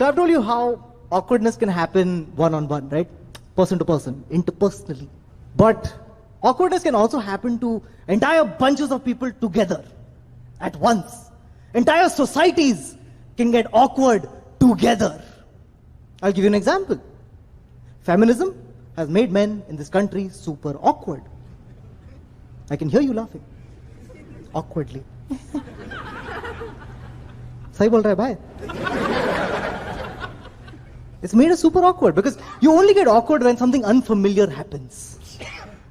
So I've told you how awkwardness can happen one-on-one, right? Person to person, interpersonally. But awkwardness can also happen to entire bunches of people together at once. Entire societies can get awkward together. I'll give you an example. Feminism has made men in this country super awkward. I can hear you laughing. Awkwardly. Sahi bol raha hai, bhai. It's made us super awkward because you only get awkward when something unfamiliar happens.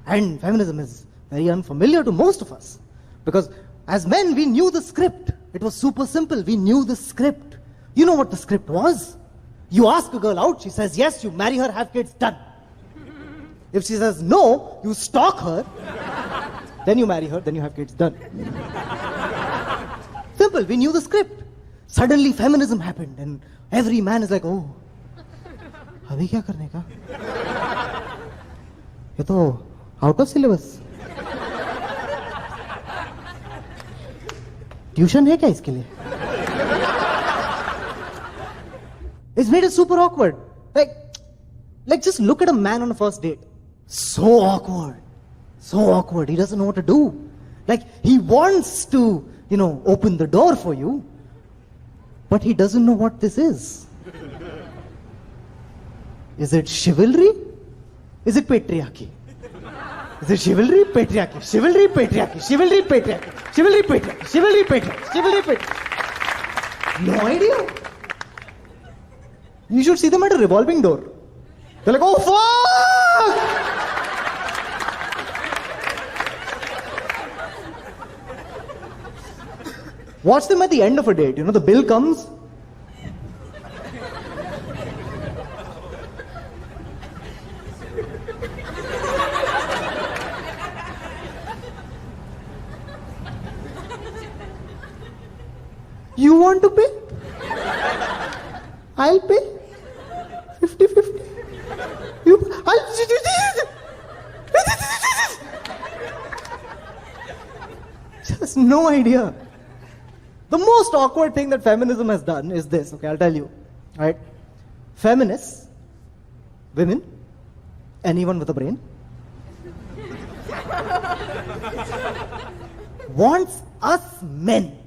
And feminism is very unfamiliar to most of us. Because as men, we knew the script. It was super simple. We knew the script. You know what the script was? You ask a girl out, she says yes, you marry her, have kids, done. If she says no, you stalk her, then you marry her, then you have kids, done. Simple, we knew the script. Suddenly feminism happened and every man is like, oh, अभी क्या करने का? ये तो out of syllabus. Tuition है क्या इसके लिए? It's made it super awkward. Like just look at a man on a first date. So awkward. So awkward. He doesn't know what to do. Like he wants to, open the door for you, but he doesn't know what this is. Is it chivalry? Is it patriarchy? Is it chivalry, patriarchy? Chivalry, patriarchy. Chivalry, patriarchy. Chivalry, patriarchy. Chivalry, patriarchy. Chivalry, patriarchy. No idea. You should see them at a revolving door. They're like, oh fuck! Watch them at the end of a date. The bill comes. You want to pay? I'll pay. 50-50. Just no idea. The most awkward thing that feminism has done is this, okay, I'll tell you. Right? Feminists, women, anyone with a brain, wants us men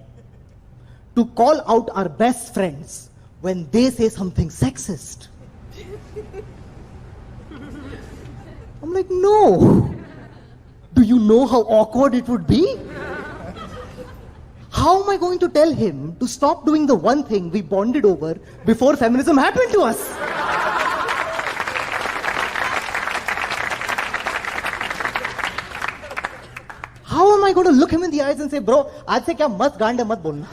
to call out our best friends when they say something sexist. I'm like, no. Do you know how awkward it would be? How am I going to tell him to stop doing the one thing we bonded over before feminism happened to us? How am I going to look him in the eyes and say, bro, aaj se kya mat gaand hai, mat bolna.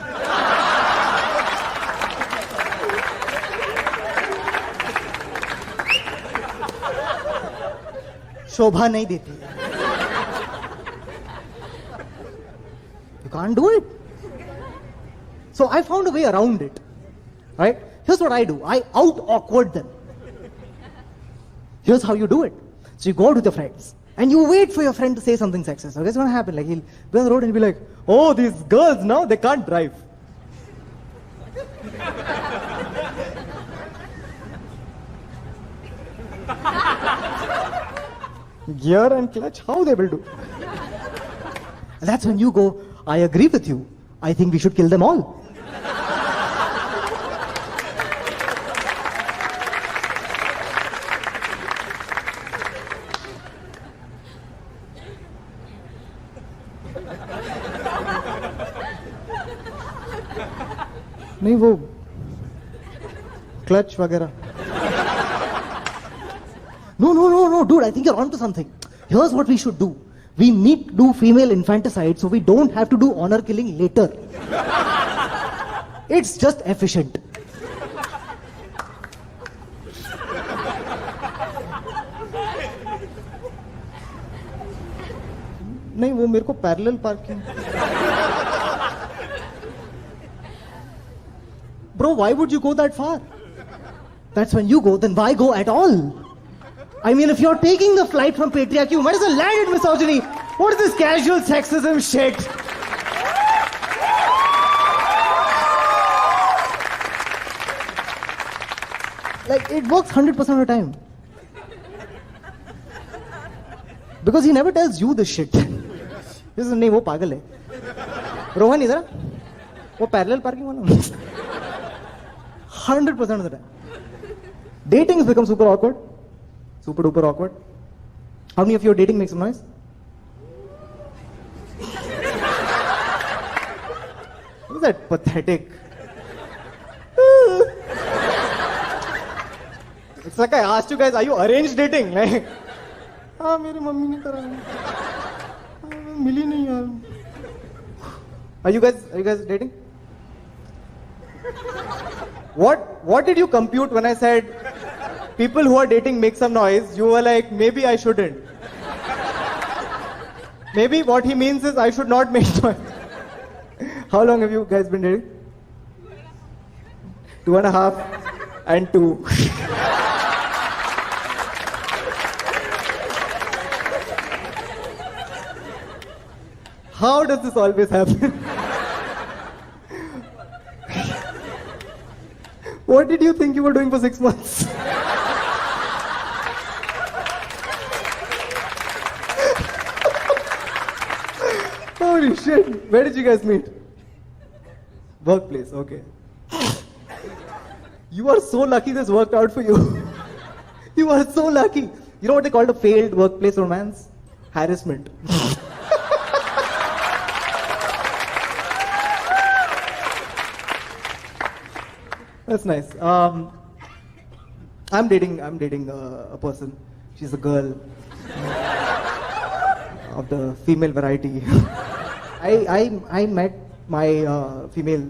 शोभा नहीं देती. You can't do it. So I found a way around it. Right? Here's what I do. I out-awkward them. Here's how you do it. So you go out with your friends and you wait for your friend to say something sexist. Okay, it's gonna happen. Like he'll be on the road and he'll be like, oh, these girls now, they can't drive. Gear and clutch, how they will do? And that's when you go, I agree with you. I think we should kill them all. नहीं वो clutch वगैरह. No, dude, I think you're onto something. Here's what we should do. We need to do female infanticide so we don't have to do honor killing later. It's just efficient. नहीं वो मेरे को parallel parking. Bro, why would you go that far? That's when you go, then why go at all? I mean, if you're taking the flight from patriarchy, you might as well land in misogyny. What is this casual sexism shit? Like, it works 100% of the time. Because he never tells you this shit. This is नहीं वो पागल है. रोहन इधर वो parallel parking वाला. 100% of the time. Dating has become super awkward. Super duper awkward. How many of you are dating? Make some noise. What is that pathetic? It's like I asked you guys, are you arranged dating? Like, हाँ मेरी mummy ने करा मिली नहीं यार. Are you guys dating? What did you compute when I said people who are dating make some noise? You were like, maybe I shouldn't. Maybe what he means is I should not make noise. How long have you guys been dating? 2.5 and 2. How does this always happen? What did you think you were doing for 6 months? Holy shit. Where did you guys meet? Workplace, okay. You are so lucky this worked out for you. You are so lucky. You know what they called a failed workplace romance? Harassment. That's nice. I'm dating a person. She's a girl of the female variety. I met my female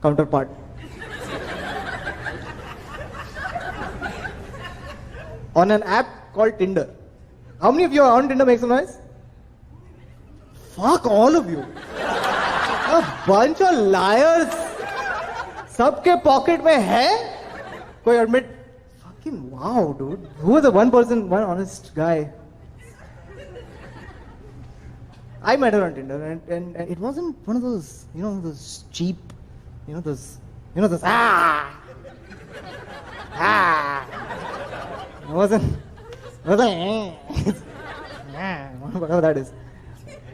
counterpart on an app called Tinder. How many of you are on Tinder? Make some noise. Fuck all of you. A bunch of liars. सबके pocket में है कोई admit. Fucking wow, dude. Who was the one honest guy? I met her on Tinder, and it wasn't one of those, those cheap, those It wasn't whatever that is.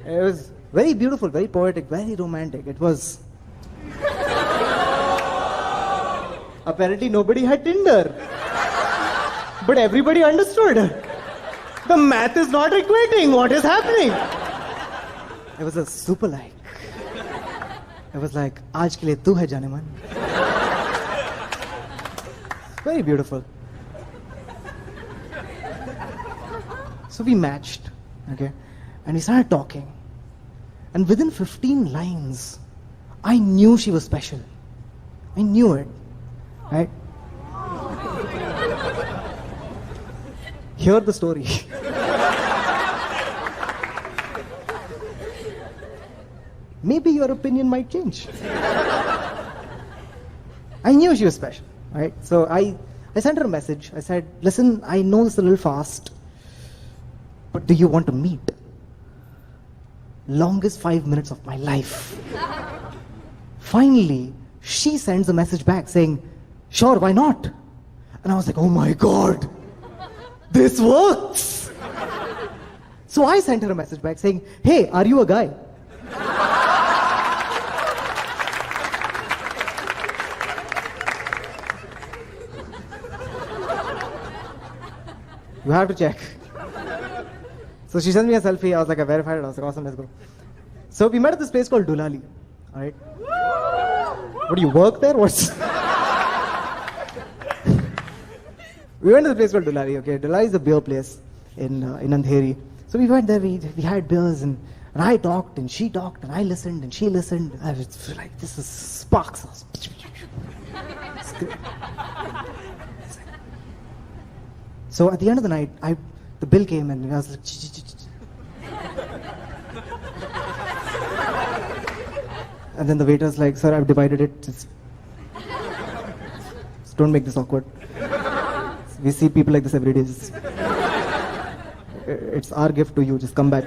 It was very beautiful, very poetic, very romantic. It was. Apparently nobody had Tinder. But everybody understood. The math is not equating. What is happening? It was a super like. It was like, आज के लिए तू है जाने मन. Very beautiful. So we matched, okay? And we started talking. And within 15 lines, I knew she was special. I knew it. Right? Hear the story. Maybe your opinion might change. I knew she was special, right? So I sent her a message. I said, listen, I know this is a little fast, but do you want to meet? Longest 5 minutes of my life. Finally, she sends a message back saying, sure, why not? And I was like, oh my God, this works. So I sent her a message back saying, hey, are you a guy? You have to check. So she sent me a selfie. I was like, I verified it. I was like, awesome, let's go. So we met at this place called Dulali. All right. What, do you work there? What's... We went to the place called Dulali, okay? Dulali is a beer place in Andheri. So we went there, we had beers, and I talked, and she talked, and I listened, and she listened. I was like, this is sparks. So at the end of the night, the bill came, and I was like, and then the waiter's like, sir, I've divided it. Just don't make this awkward. We see people like this every day. It's our gift to you. Just come back.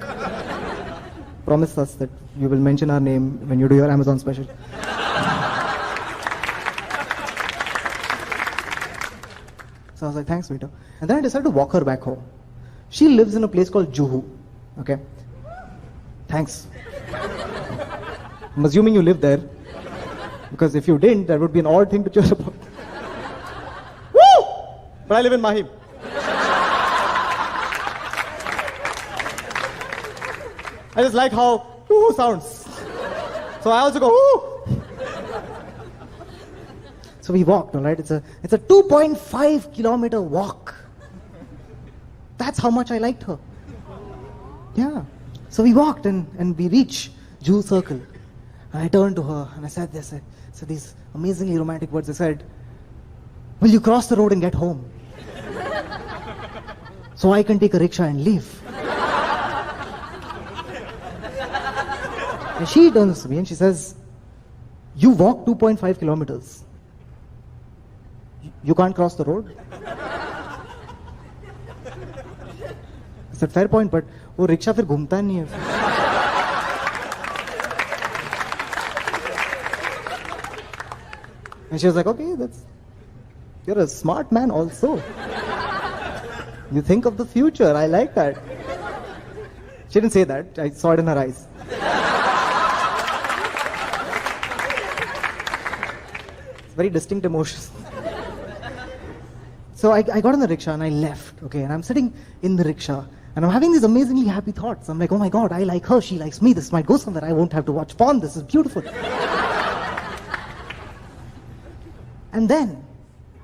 Promise us that you will mention our name when you do your Amazon special. So I was like, thanks, waiter. And then I decided to walk her back home. She lives in a place called Juhu. Okay? Thanks. I'm assuming you live there. Because if you didn't, that would be an odd thing to cheer about. Woo! But I live in Mahim. I just like how woo sounds. So I also go woo. So we walked, all right? It's a 2.5 kilometer walk. That's how much I liked her. Yeah. So we walked and we reached Juhu Circle. And I turned to her and I said this. I said these amazingly romantic words. I said, will you cross the road and get home? So I can take a rickshaw and leave. And she turns to me and she says, you walk 2.5 kilometers. You can't cross the road? I said, fair point, but वो rickshaw फिर घूमता नहीं है. And she was like, okay, you're a smart man also. You think of the future, I like that. She didn't say that, I saw it in her eyes. It's very distinct emotions. So I got in the rickshaw and I left, okay, and I'm sitting in the rickshaw and I'm having these amazingly happy thoughts. I'm like, oh my God, I like her, she likes me, this might go somewhere, I won't have to watch porn, this is beautiful. And then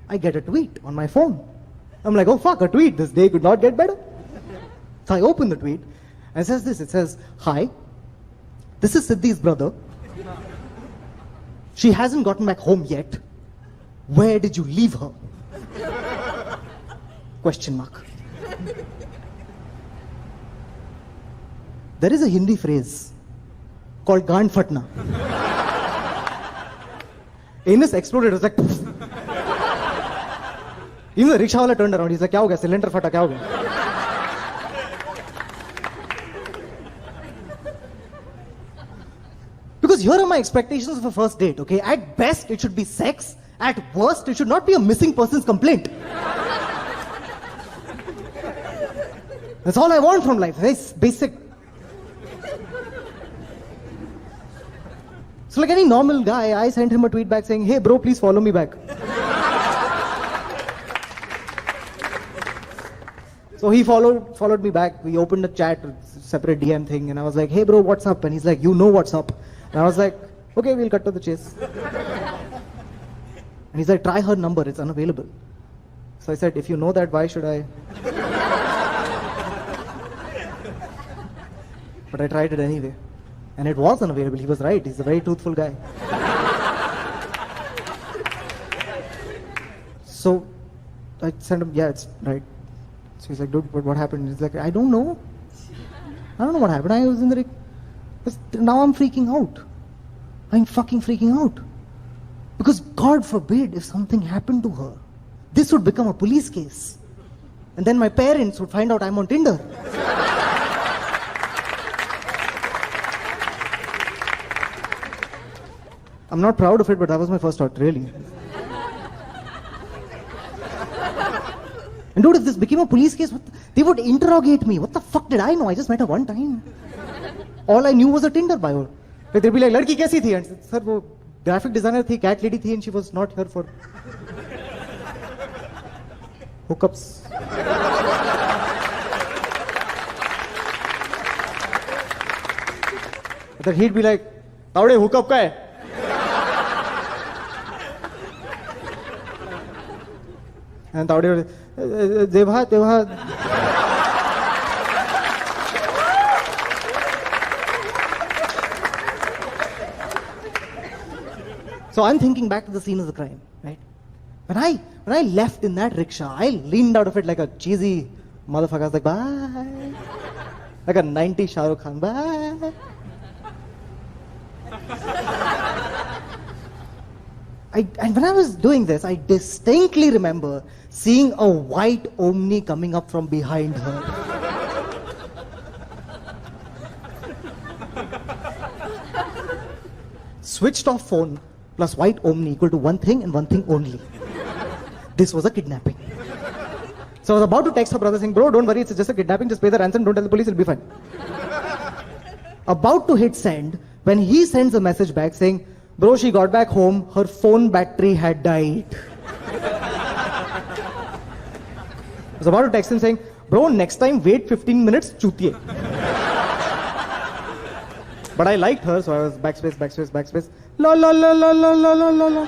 I get a tweet on my phone. I'm like, oh fuck, a tweet, this day could not get better. So I open the tweet and it says this, it says, hi, this is Siddhi's brother. She hasn't gotten back home yet. Where did you leave her? Question mark. There is a Hindi phrase called Gaan Fatna. Anus exploded, it was like poof. Even the rickshaw wala turned around, he's like, kya ho gaya? Cylinder fata, kya ho gaya? Because here are my expectations of a first date, okay? At best, it should be sex. At worst, it should not be a missing person's complaint. That's all I want from life. It's basic. So like any normal guy, I sent him a tweet back saying, hey bro, please follow me back. So he followed me back. We opened a chat, separate DM thing, and I was like, hey bro, what's up? And he's like, you know what's up. And I was like, okay, we'll cut to the chase. And he's like, try her number, it's unavailable. So I said, if you know that, why should I? But I tried it anyway. And it was unavailable. He was right. He's a very truthful guy. So I sent him, yeah, it's right. So he's like, dude, what happened? He's like, I don't know. I don't know what happened. I was in the... Now I'm freaking out. I'm fucking freaking out. Because God forbid if something happened to her, this would become a police case. And then my parents would find out I'm on Tinder. I'm not proud of it, but that was my first thought, really. And dude, if this became a police case, they would interrogate me. What the fuck did I know? I just met her one time. All I knew was a Tinder bio. They'd be like, "Ladki kaisi thi?" And I said, "Sir, wo graphic designer thi, cat lady thi, and she was not here for hookups." Then he'd be like, "Taude, hookup ka hai?" And Taude would say, Deva. So I'm thinking back to the scene of the crime, right? When I left in that rickshaw, I leaned out of it like a cheesy motherfucker. I was like, bye. Like a 90s Shah Rukh Khan, bye. And when I was doing this, I distinctly remember seeing a white Omni coming up from behind her. Switched off phone plus white Omni equal to one thing and one thing only. This was a kidnapping. So I was about to text her brother saying, bro, don't worry, it's just a kidnapping, just pay the ransom, don't tell the police, it'll be fine. About to hit send, when he sends a message back saying, bro, she got back home, her phone battery had died. I was about to text him saying, bro, next time wait 15 minutes, chutiye. But I liked her, so I was backspace. La la la la la la la la.